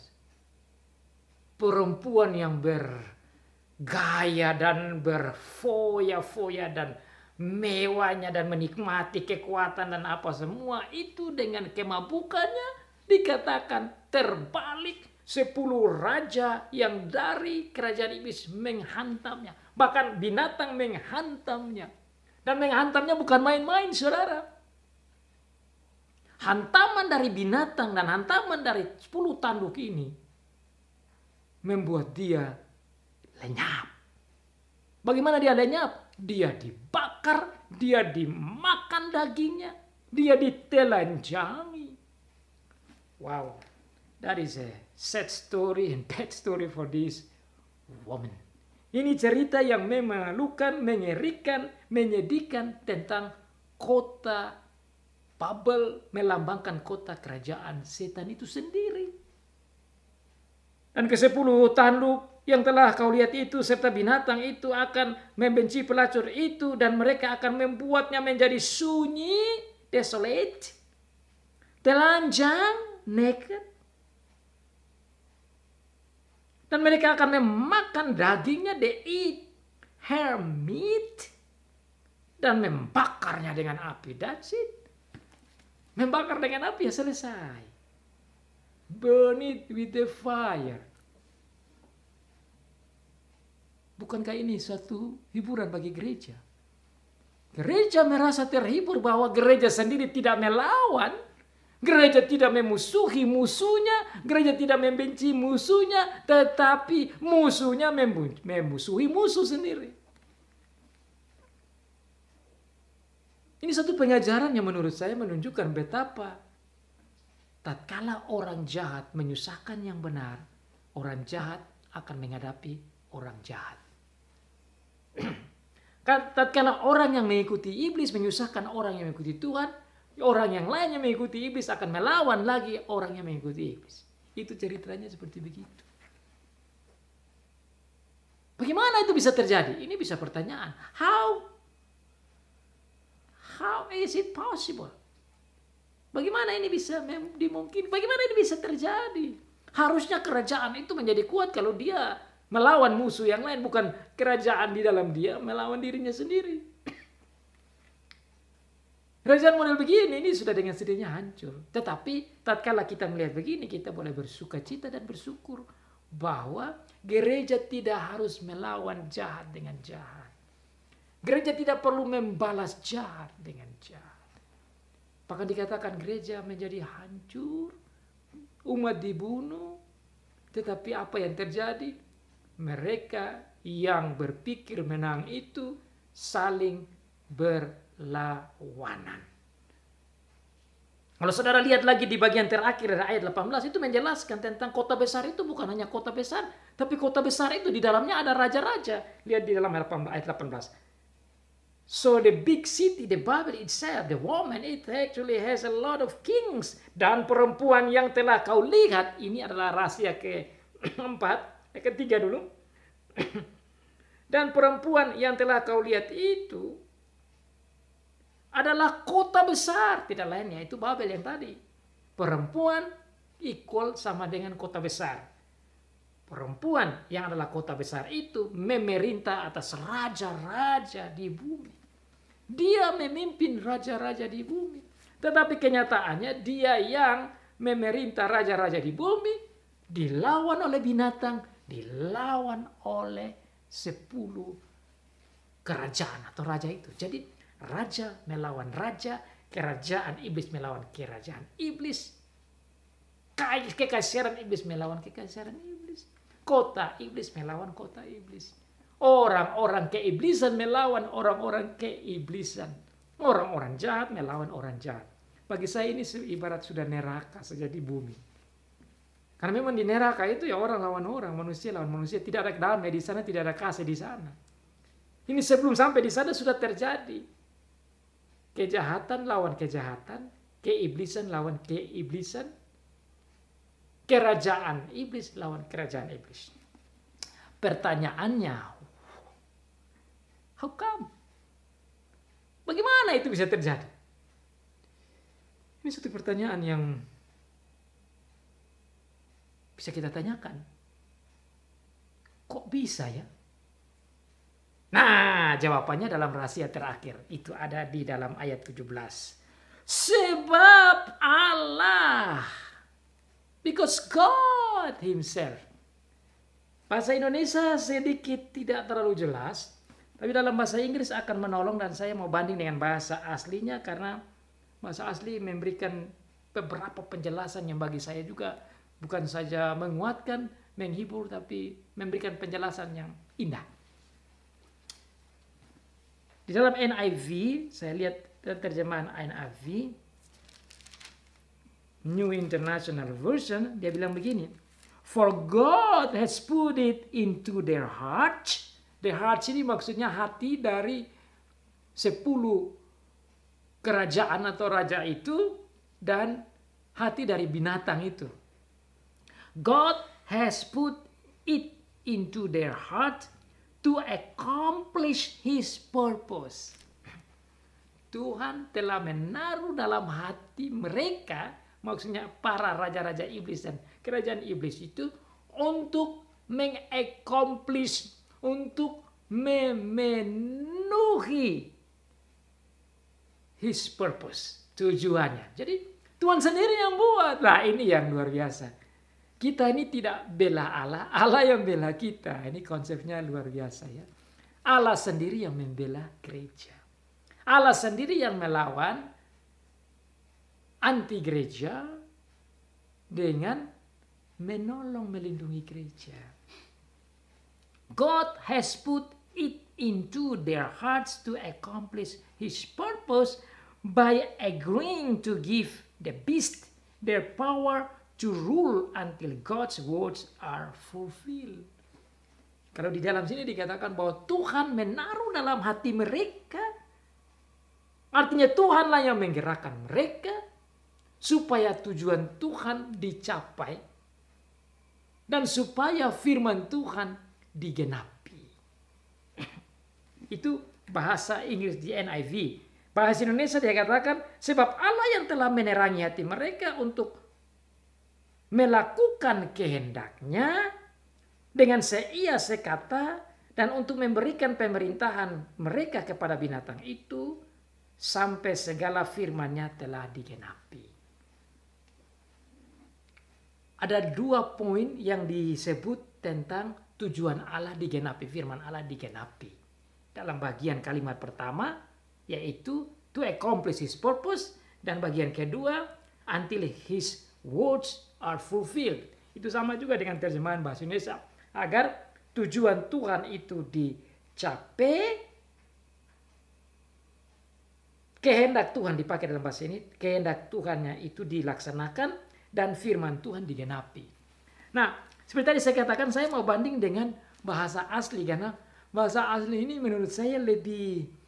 perempuan yang bergaya dan berfoya-foya dan mewahnya dan menikmati kekuatan dan apa semua itu dengan kemabukannya dikatakan terbalik 10 raja yang dari kerajaan iblis menghantamnya. Bahkan binatang menghantamnya. Dan menghantamnya bukan main-main, saudara. Hantaman dari binatang dan hantaman dari 10 tanduk ini membuat dia lenyap. Bagaimana dia lenyap? Dia dibakar, dia dimakan dagingnya, dia ditelanjangi. Wow, that is a sad story and bad story for this woman. Ini cerita yang memalukan, mengerikan, menyedihkan tentang kota Babel, melambangkan kota kerajaan setan itu sendiri. Dan ke-10 tanduk yang telah kau lihat itu serta binatang itu akan membenci pelacur itu dan mereka akan membuatnya menjadi sunyi, desolate, telanjang, naked. Dan mereka akan memakan dagingnya, they eat her meat, dan membakarnya dengan api. That's it. Membakar dengan api ya selesai. Burn it with the fire. Bukankah ini suatu hiburan bagi gereja? Gereja merasa terhibur bahwa gereja sendiri tidak melawan. Gereja tidak memusuhi musuhnya. Gereja tidak membenci musuhnya. Tetapi musuhnya memusuhi musuh sendiri. Ini satu pengajaran yang menurut saya menunjukkan betapa tatkala orang jahat menyusahkan yang benar, orang jahat akan menghadapi orang jahat. Tatkala orang yang mengikuti iblis menyusahkan orang yang mengikuti Tuhan, orang yang lain yang mengikuti iblis akan melawan lagi orang yang mengikuti iblis. Itu ceritanya seperti begitu. Bagaimana itu bisa terjadi? Ini bisa pertanyaan. How is it possible? Bagaimana ini bisa dimungkinkan? Bagaimana ini bisa terjadi? Harusnya kerajaan itu menjadi kuat kalau dia melawan musuh yang lain. Bukan kerajaan di dalam dia melawan dirinya sendiri. Kerajaan model begini ini sudah dengan sendirinya hancur. Tetapi tatkala kita melihat begini, kita boleh bersuka cita dan bersyukur bahwa gereja tidak harus melawan jahat dengan jahat. Gereja tidak perlu membalas jahat dengan jahat. Bahkan dikatakan gereja menjadi hancur, umat dibunuh. Tetapi apa yang terjadi? Mereka yang berpikir menang itu saling berlawanan. Kalau saudara lihat lagi di bagian terakhir dari ayat 18 itu menjelaskan tentang kota besar itu bukan hanya kota besar, tapi kota besar itu di dalamnya ada raja-raja. Lihat di dalam ayat 18. So the big city, the Babel itself, the woman, it actually has a lot of kings. Dan perempuan yang telah kau lihat, ini adalah rahasia ketiga dulu. Dan perempuan yang telah kau lihat itu adalah kota besar. Tidak lain yaitu Babel yang tadi. Perempuan equal sama dengan kota besar. Perempuan yang adalah kota besar itu memerintah atas raja-raja di bumi. Dia memimpin raja-raja di bumi. Tetapi kenyataannya dia yang memerintah raja-raja di bumi dilawan oleh binatang, dilawan oleh 10 kerajaan atau raja itu. Jadi raja melawan raja, kerajaan iblis melawan kerajaan iblis. Kekaisaran iblis melawan kekaisaran iblis. Kota iblis melawan kota iblis. Orang-orang keiblisan melawan orang-orang keiblisan. Orang-orang jahat melawan orang jahat. Bagi saya ini ibarat sudah neraka saja di bumi. Karena memang di neraka itu ya orang lawan orang, manusia lawan manusia. Tidak ada damai di sana, tidak ada kasih di sana. Ini sebelum sampai di sana sudah terjadi. Kejahatan lawan kejahatan, keiblisan lawan keiblisan, kerajaan iblis lawan kerajaan iblis. Pertanyaannya, how come? Bagaimana itu bisa terjadi? Ini satu pertanyaan yang bisa kita tanyakan. Kok bisa ya? Nah, jawabannya dalam rahasia terakhir. Itu ada di dalam ayat 17. Sebab Allah. Because God Himself. Bahasa Indonesia sedikit tidak terlalu jelas. Tapi dalam bahasa Inggris akan menolong, dan saya mau banding dengan bahasa aslinya. Karena bahasa asli memberikan beberapa penjelasan yang bagi saya juga bukan saja menguatkan, menghibur, tapi memberikan penjelasan yang indah. Di dalam NIV, saya lihat terjemahan NIV, New International Version, dia bilang begini. For God has put it into their hearts. The hearts ini maksudnya hati dari 10 kerajaan atau raja itu, dan hati dari binatang itu. God has put it into their heart to accomplish His purpose. Tuhan telah menaruh dalam hati mereka, maksudnya para raja-raja iblis dan kerajaan iblis itu, untuk mengaccomplish, untuk memenuhi His purpose, tujuannya. Jadi Tuhan sendiri yang buat. Nah, ini yang luar biasa. Kita ini tidak bela Allah, Allah yang bela kita. Ini konsepnya luar biasa ya. Allah sendiri yang membela gereja. Allah sendiri yang melawan anti gereja dengan menolong melindungi gereja. God has put it into their hearts to accomplish His purpose by agreeing to give the beast their power to rule until God's words are fulfilled. Kalau di dalam sini dikatakan bahwa Tuhan menaruh dalam hati mereka, artinya Tuhanlah yang menggerakkan mereka supaya tujuan Tuhan dicapai dan supaya firman Tuhan digenapi. Itu bahasa Inggris di NIV. Bahasa Indonesia dikatakan sebab Allah yang telah menerangi hati mereka untuk melakukan kehendaknya dengan seia sekata, dan untuk memberikan pemerintahan mereka kepada binatang itu sampai segala firman-Nya telah digenapi. Ada 2 poin yang disebut tentang tujuan Allah digenapi, firman Allah digenapi. Dalam bagian kalimat pertama yaitu to accomplish His purpose, dan bagian kedua until His words are fulfilled. Itu sama juga dengan terjemahan bahasa Indonesia. Agar tujuan Tuhan itu dicapai, kehendak Tuhan dipakai dalam bahasa ini, kehendak Tuhannya itu dilaksanakan, dan firman Tuhan digenapi. Nah, seperti tadi saya katakan, saya mau banding dengan bahasa asli, karena bahasa asli ini menurut saya lebih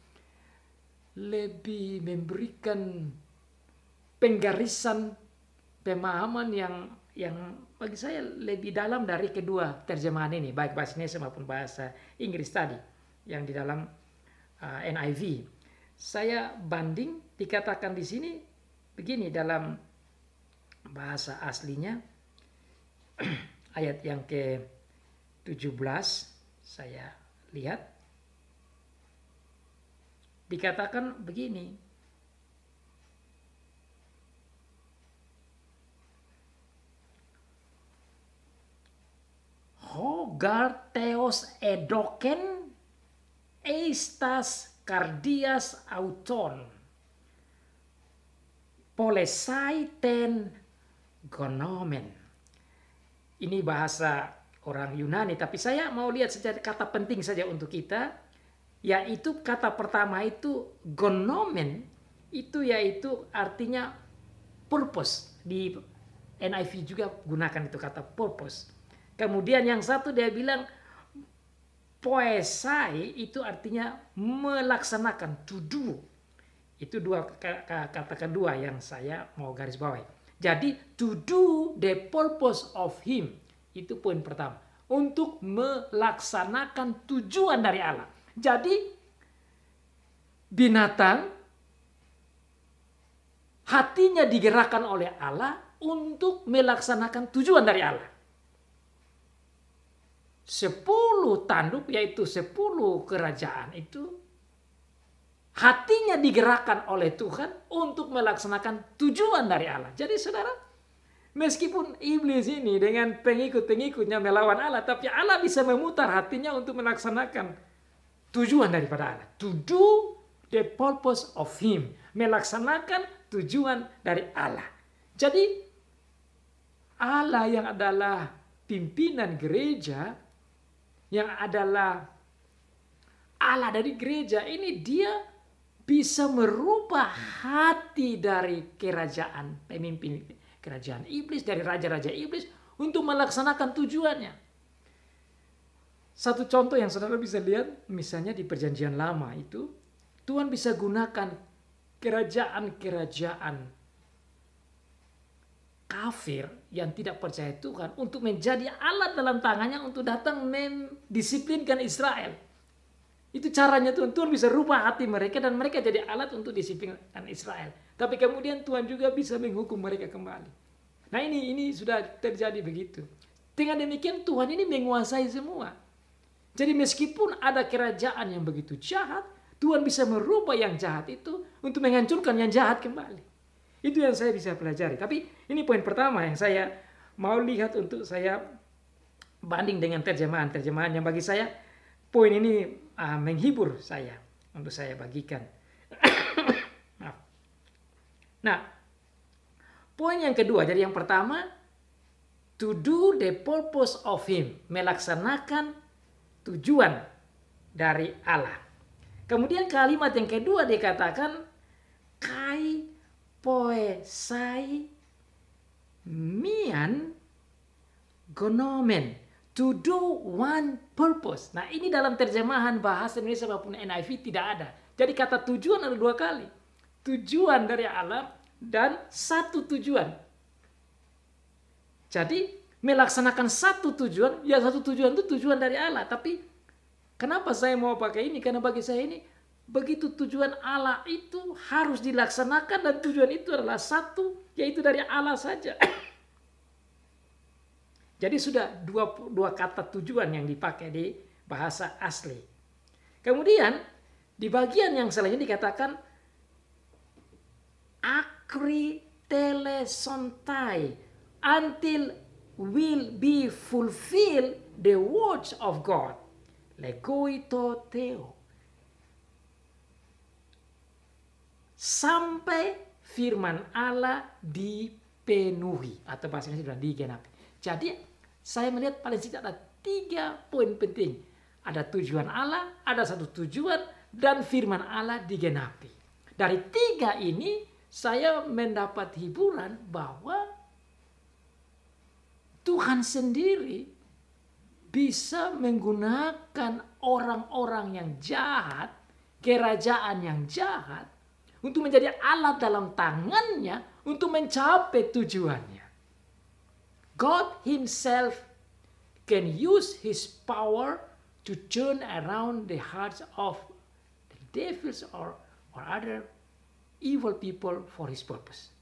memberikan penggarisan pemahaman yang bagi saya lebih dalam dari kedua terjemahan ini, baik bahasa Indonesia maupun bahasa Inggris tadi yang di dalam NIV. Saya banding, dikatakan di sini begini dalam bahasa aslinya ayat yang ke-17 saya lihat dikatakan begini. Hogar theos edoken eistas cardias auton polesai ten Gonomen. Ini bahasa orang Yunani, tapi saya mau lihat saja kata penting saja untuk kita, yaitu kata pertama itu gonomen, itu yaitu artinya purpose. Di NIV juga gunakan itu kata purpose. Kemudian yang satu dia bilang poesai, itu artinya melaksanakan, to do. Itu dua kata kedua yang saya mau garis bawahi. Jadi to do the purpose of him, itu poin pertama. Untuk melaksanakan tujuan dari Allah. Jadi binatang hatinya digerakkan oleh Allah untuk melaksanakan tujuan dari Allah. 10 tanduk, yaitu 10 kerajaan itu hatinya digerakkan oleh Tuhan untuk melaksanakan tujuan dari Allah. Jadi saudara, meskipun iblis ini dengan pengikut-pengikutnya melawan Allah, tapi Allah bisa memutar hatinya untuk melaksanakan tujuan daripada Allah. To do the purpose of him. Melaksanakan tujuan dari Allah. Jadi Allah yang adalah pimpinan gereja, yang adalah Allah dari gereja ini, dia bisa merubah hati dari kerajaan, pemimpin kerajaan iblis, dari raja-raja iblis untuk melaksanakan tujuannya. Satu contoh yang saudara bisa lihat, misalnya di perjanjian lama itu, Tuhan bisa gunakan kerajaan-kerajaan kafir yang tidak percaya Tuhan untuk menjadi alat dalam tangannya untuk datang mendisiplinkan Israel. Itu caranya Tuhan. Tuhan bisa rubah hati mereka dan mereka jadi alat untuk disiplinkan Israel. Tapi kemudian Tuhan juga bisa menghukum mereka kembali. Nah ini sudah terjadi begitu. Dengan demikian Tuhan ini menguasai semua. Jadi meskipun ada kerajaan yang begitu jahat, Tuhan bisa merubah yang jahat itu untuk menghancurkan yang jahat kembali. Itu yang saya bisa pelajari. Tapi ini poin pertama yang saya mau lihat untuk saya banding dengan terjemahan-terjemahan yang bagi saya poin ini menghibur saya untuk saya bagikan. Nah, poin yang kedua, jadi yang pertama, to do the purpose of him, melaksanakan tujuan dari Allah. Kemudian kalimat yang kedua dikatakan kai poesai mian gonomen, to do one purpose. Nah ini dalam terjemahan bahasa Indonesia maupun NIV tidak ada. Jadi kata tujuan ada 2 kali. Tujuan dari Allah dan satu tujuan. Jadi melaksanakan satu tujuan, ya satu tujuan itu tujuan dari Allah. Tapi kenapa saya mau pakai ini? Karena bagi saya ini, begitu tujuan Allah itu harus dilaksanakan dan tujuan itu adalah satu, yaitu dari Allah saja. Jadi sudah dua kata tujuan yang dipakai di bahasa asli. Kemudian di bagian yang selanjutnya dikatakan akri telesontai, until will be fulfilled the words of God. Legoito theo. Sampai firman Allah dipenuhi, atau bahasa Indonesia sudah digenapi. Jadi saya melihat paling tidak ada 3 poin penting. Ada tujuan Allah, ada satu tujuan, dan firman Allah digenapi. Dari 3 ini saya mendapat hiburan bahwa Tuhan sendiri bisa menggunakan orang-orang yang jahat, kerajaan yang jahat, untuk menjadi alat dalam tangannya untuk mencapai tujuannya. God himself can use his power to turn around the hearts of the devils or other evil people for his purpose.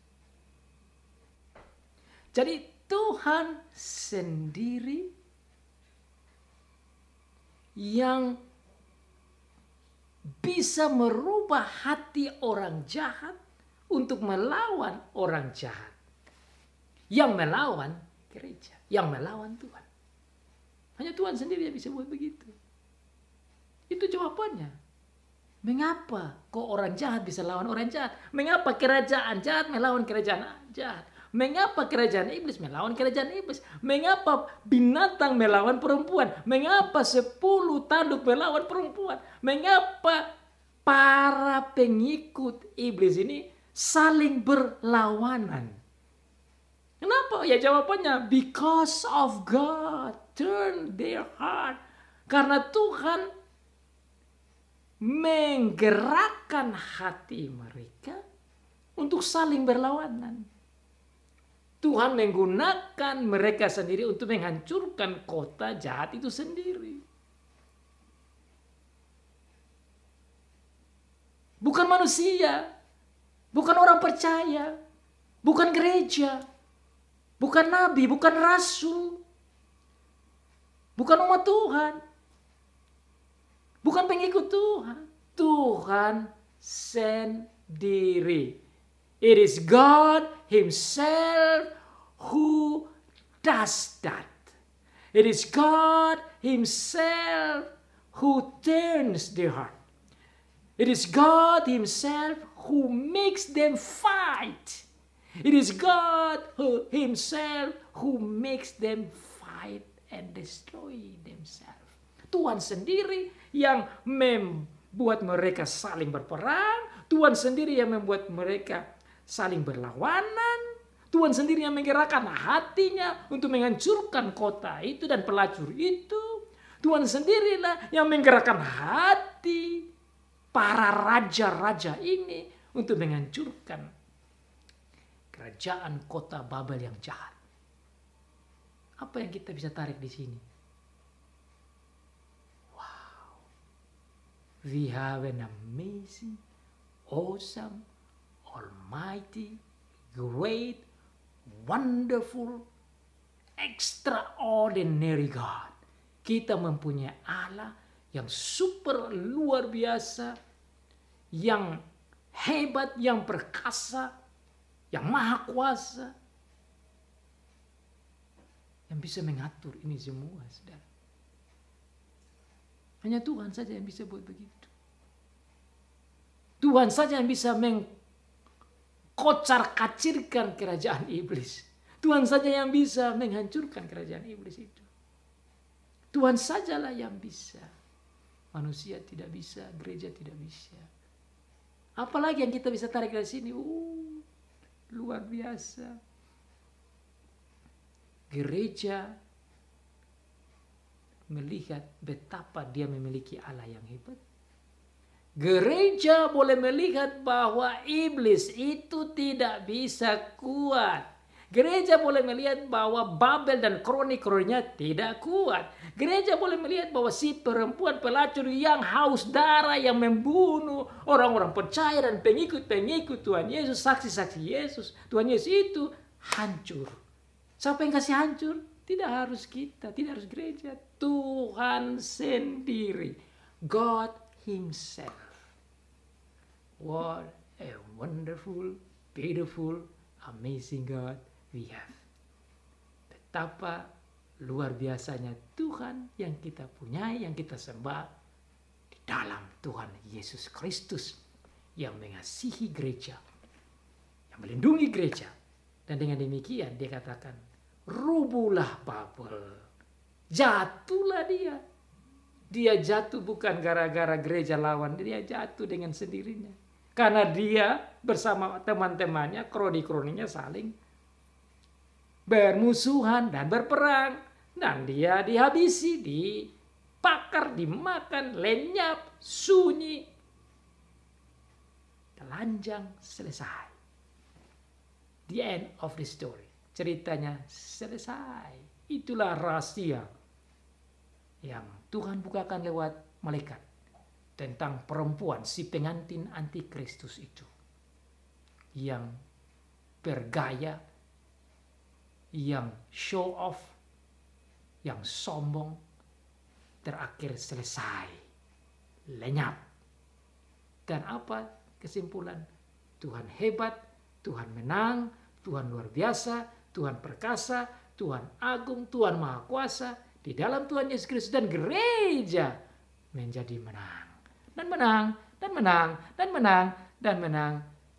Jadi Tuhan sendiri yang bisa merubah hati orang jahat untuk melawan orang jahat. Yang melawan gereja, yang melawan Tuhan. Hanya Tuhan sendiri yang bisa buat begitu. Itu jawabannya. Mengapa kok orang jahat bisa lawan orang jahat? Mengapa kerajaan jahat melawan kerajaan jahat? Mengapa kerajaan iblis melawan kerajaan iblis? Mengapa binatang melawan perempuan? Mengapa 10 tanduk melawan perempuan? Mengapa para pengikut iblis ini saling berlawanan? Kenapa? Ya jawabannya, because of God turn their heart. Karena Tuhan menggerakkan hati mereka untuk saling berlawanan. Tuhan menggunakan mereka sendiri untuk menghancurkan kota jahat itu sendiri. Bukan manusia, bukan orang percaya, bukan gereja, bukan nabi, bukan rasul, bukan umat Tuhan, bukan pengikut Tuhan. Tuhan sendiri. It is God Himself who does that. It is God Himself who turns their heart. It is God Himself who makes them fight. It is God Himself who makes them fight and destroy themselves. Tuhan sendiri yang membuat mereka saling berperang. Tuhan sendiri yang membuat mereka saling berlawanan. Tuhan sendiri yang menggerakkan hatinya untuk menghancurkan kota itu dan pelacur itu. Tuhan sendirilah yang menggerakkan hati para raja-raja ini untuk menghancurkan kerajaan kota Babel yang jahat. Apa yang kita bisa tarik di sini? Wow. We have an amazing, awesome, almighty, great, wonderful, extraordinary God. Kita mempunyai Allah yang super luar biasa, yang hebat, yang perkasa, yang maha kuasa, yang bisa mengatur ini semua, saudara. Hanya Tuhan saja yang bisa buat begitu. Tuhan saja yang bisa kocar-kacirkan kerajaan iblis. Tuhan saja yang bisa menghancurkan kerajaan iblis itu. Tuhan sajalah yang bisa. Manusia tidak bisa, gereja tidak bisa. Apalagi yang kita bisa tarik dari sini? Luar biasa. Gereja melihat betapa dia memiliki Allah yang hebat. Gereja boleh melihat bahwa iblis itu tidak bisa kuat. Gereja boleh melihat bahwa Babel dan kroni-kroninya tidak kuat. Gereja boleh melihat bahwa si perempuan pelacur yang haus darah, yang membunuh orang-orang percaya dan pengikut-pengikut Tuhan Yesus, saksi-saksi Yesus, Tuhan Yesus itu hancur. Siapa yang kasih hancur? Tidak harus kita, tidak harus gereja. Tuhan sendiri. God Himself. What a wonderful, beautiful, amazing God we have. Betapa luar biasanya Tuhan yang kita punyai, yang kita sembah di dalam Tuhan Yesus Kristus yang mengasihi gereja, yang melindungi gereja. Dan dengan demikian dia katakan, rubuhlah Babel, jatuhlah dia. Dia jatuh bukan gara-gara gereja lawan, dia jatuh dengan sendirinya. Karena dia bersama teman-temannya, kroni-kroninya saling bermusuhan dan berperang. Dan dia dihabisi, dibakar, dimakan, lenyap, sunyi. Telanjang, selesai. The end of the story. Ceritanya selesai. Itulah rahasia yang Tuhan bukakan lewat malaikat tentang perempuan, si pengantin antikristus itu, yang bergaya, yang show off, yang sombong, terakhir selesai, lenyap. Dan apa kesimpulan? Tuhan hebat, Tuhan menang, Tuhan luar biasa, Tuhan perkasa, Tuhan agung, Tuhan maha kuasa di dalam Tuhan Yesus Kristus, dan gereja menjadi menang. Dan menang, dan menang, dan menang, dan menang,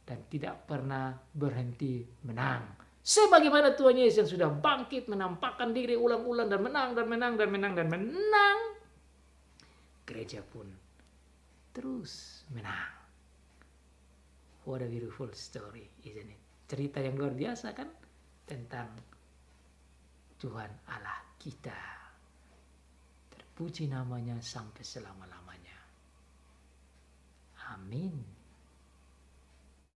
dan tidak pernah berhenti menang Sebagaimana Tuhan Yesus yang sudah bangkit, menampakkan diri ulang-ulang dan menang dan menang dan menang dan menang, gereja pun terus menang. What a beautiful story, isn't it? Cerita yang luar biasa kan tentang Tuhan Allah kita. Terpuji namanya sampai selama-lamanya.